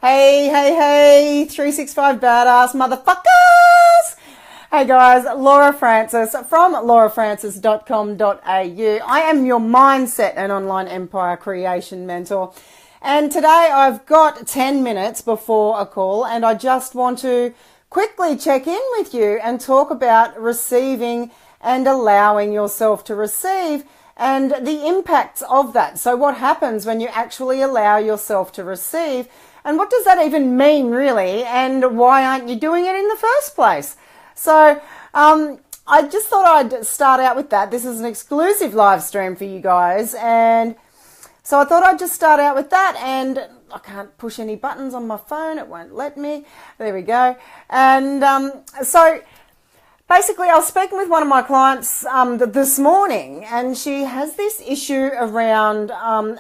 Hey, hey, hey, 365 badass motherfuckers! Hey guys, Laura Francis from laurafrancis.com.au. I am your mindset and online empire creation mentor. And today I've got 10 minutes before a call and I just want to quickly check in with you and talk about receiving and allowing yourself to receive and the impacts of that. So what happens when you actually allow yourself to receive? And what does that even mean, really? And why aren't you doing it in the first place? So I just thought I'd start out with that. This is an exclusive live stream for you guys. And so I thought I'd just start out with that. And I can't push any buttons on my phone. It won't let me. There we go. And so basically, I was speaking with one of my clients this morning. And she has this issue around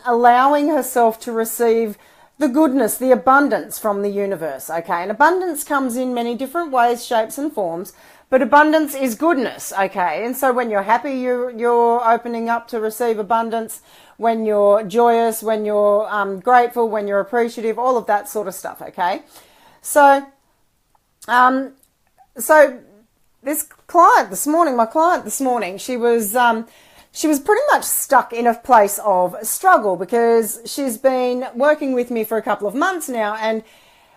allowing herself to receive the goodness, the abundance from the universe, okay? And abundance comes in many different ways, shapes and forms, but abundance is goodness, okay? And so when you're happy, you're opening up to receive abundance. When you're joyous, when you're grateful, when you're appreciative, all of that sort of stuff, okay? So, this client this morning, she was pretty much stuck in a place of struggle because she's been working with me for a couple of months now, and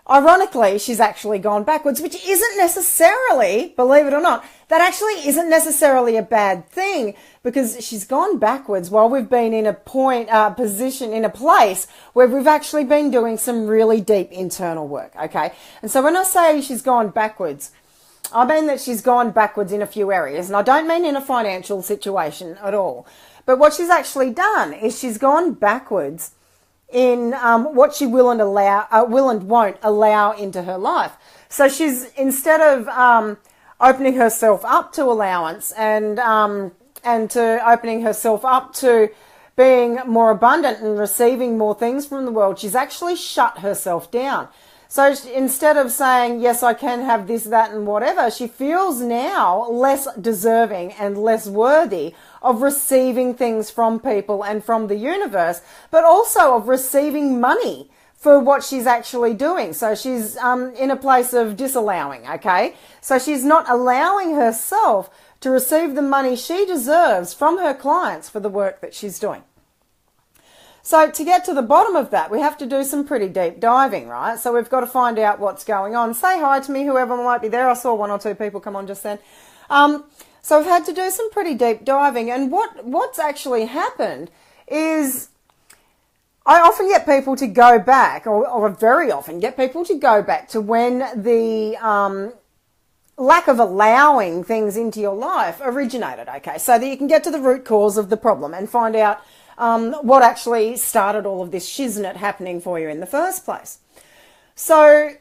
ironically, she's actually gone backwards, which isn't necessarily, believe it or not, that actually isn't necessarily a bad thing, because she's gone backwards while we've been in a place where we've actually been doing some really deep internal work, okay? And so when I say she's gone backwards, I mean that she's gone backwards in a few areas, and I don't mean in a financial situation at all. But what she's actually done is she's gone backwards in what she will and won't allow into her life. So she's, instead of opening herself up to allowance and to opening herself up to being more abundant and receiving more things from the world, she's actually shut herself down. So instead of saying, yes, I can have this, that, and whatever, she feels now less deserving and less worthy of receiving things from people and from the universe, but also of receiving money for what she's actually doing. So she's in a place of disallowing, okay? So she's not allowing herself to receive the money she deserves from her clients for the work that she's doing. So to get to the bottom of that, we have to do some pretty deep diving, right? So we've got to find out what's going on. Say hi to me, whoever might be there. I saw one or two people come on just then. So we've had to do some pretty deep diving. And what's actually happened is I often get people to go back, or very often get people to go back to when the lack of allowing things into your life originated, okay? So that you can get to the root cause of the problem and find out what actually started all of this shiznit happening for you in the first place. So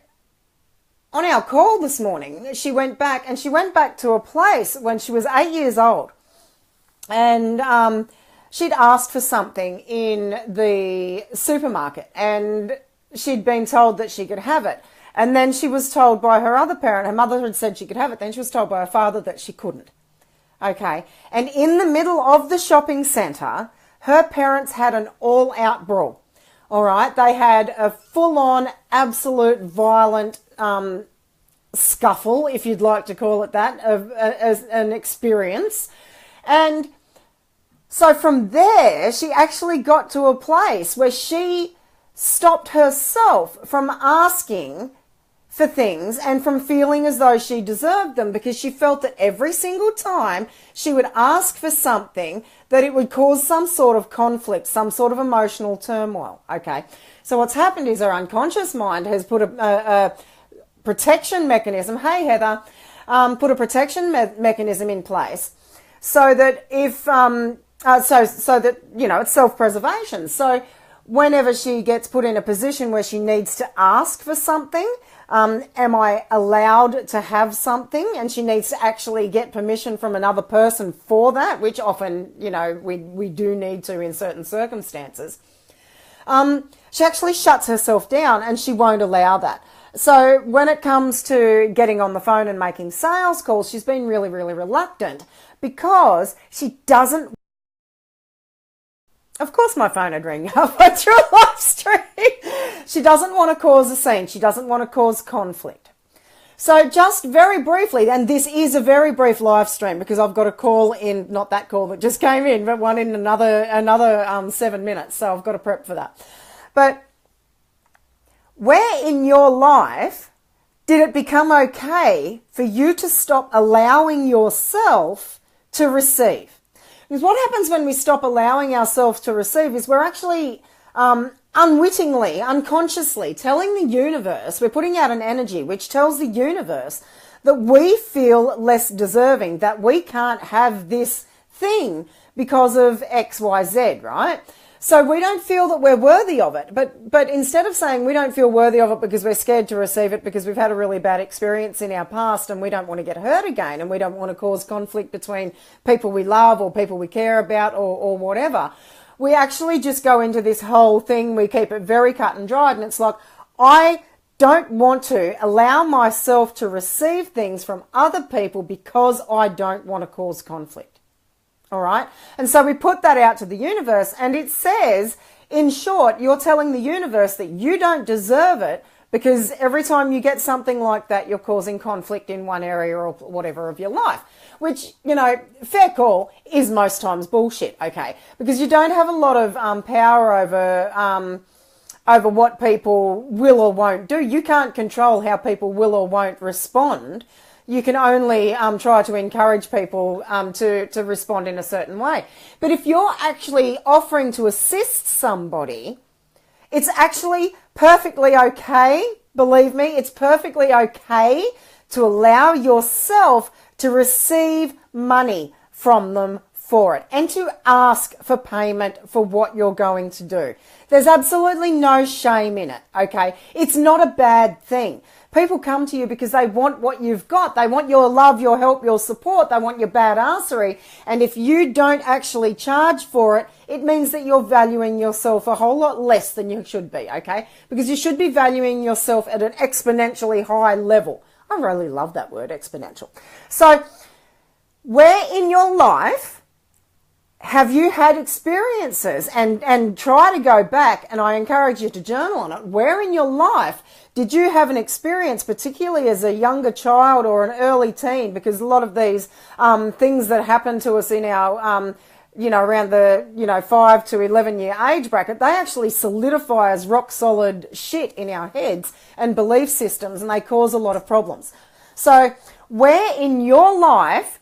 on our call this morning, she went back to a place when she was 8 years old, and she'd asked for something in the supermarket, and she'd been told that she could have it. And then she was told by her other parent, her mother had said she could have it, then she was told by her father that she couldn't. Okay, and in the middle of the shopping centre, her parents had an all-out brawl, all right? They had a full-on, absolute, violent scuffle, if you'd like to call it that, as an experience. And so from there, she actually got to a place where she stopped herself from asking for things and from feeling as though she deserved them, because she felt that every single time she would ask for something that it would cause some sort of conflict, some sort of emotional turmoil, okay? So what's happened is her unconscious mind has put a protection mechanism, hey Heather, put a protection mechanism in place so that if, so that, you know, it's self-preservation. So whenever she gets put in a position where she needs to ask for something, am I allowed to have something? And she needs to actually get permission from another person for that, which often, you know, we do need to in certain circumstances. She actually shuts herself down and she won't allow that. So when it comes to getting on the phone and making sales calls, she's been really, really reluctant because she doesn't. Of course my phone would ring halfway through a live stream. She doesn't want to cause a scene. She doesn't want to cause conflict. So just very briefly, and this is a very brief live stream because I've got a call in, not that call that just came in, but one in another 7 minutes. So I've got to prep for that. But where in your life did it become okay for you to stop allowing yourself to receive? Because what happens when we stop allowing ourselves to receive is we're actually unwittingly, unconsciously telling the universe, we're putting out an energy which tells the universe that we feel less deserving, that we can't have this thing because of X, Y, Z, right? So we don't feel that we're worthy of it. But instead of saying we don't feel worthy of it because we're scared to receive it because we've had a really bad experience in our past and we don't want to get hurt again and we don't want to cause conflict between people we love or people we care about or whatever, we actually just go into this whole thing. We keep it very cut and dried, and it's like, I don't want to allow myself to receive things from other people because I don't want to cause conflict. All right. And so we put that out to the universe, and it says, in short, you're telling the universe that you don't deserve it because every time you get something like that, you're causing conflict in one area or whatever of your life, which, you know, fair call is most times bullshit. Okay. Because you don't have a lot of power over what people will or won't do. You can't control how people will or won't respond. You can only try to encourage people to respond in a certain way. But if you're actually offering to assist somebody, it's actually perfectly okay, believe me, it's perfectly okay to allow yourself to receive money from them for it and to ask for payment for what you're going to do. There's absolutely no shame in it, okay? It's not a bad thing. People come to you because they want what you've got. They want your love, your help, your support. They want your badassery. And if you don't actually charge for it, it means that you're valuing yourself a whole lot less than you should be, okay? Because you should be valuing yourself at an exponentially high level. I really love that word, exponential. So where in your life have you had experiences, and try to go back, and I encourage you to journal on it, where in your life did you have an experience, particularly as a younger child or an early teen, because a lot of these things that happen to us in our, around the, 5 to 11 year age bracket, they actually solidify as rock solid shit in our heads and belief systems, and they cause a lot of problems. So where in your life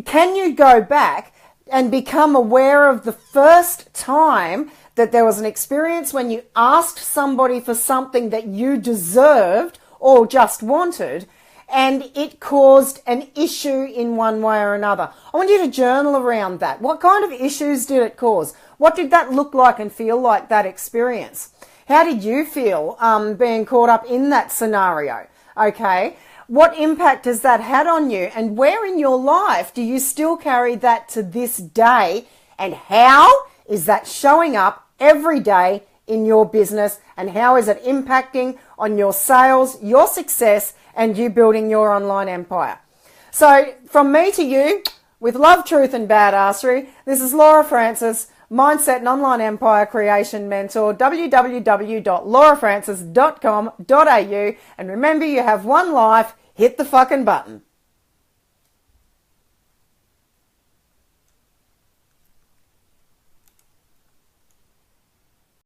can you go back and become aware of the first time that there was an experience when you asked somebody for something that you deserved or just wanted, and it caused an issue in one way or another? I want you to journal around that. What kind of issues did it cause? What did that look like and feel like, that experience? How did you feel being caught up in that scenario? Okay. What impact has that had on you? And where in your life do you still carry that to this day? And how is that showing up every day in your business? And how is it impacting on your sales, your success, and you building your online empire? So from me to you, with love, truth, and badassery, this is Laura Francis, Mindset and Online Empire Creation Mentor, www.laurafrancis.com.au. And remember, you have one life. Hit the fucking button.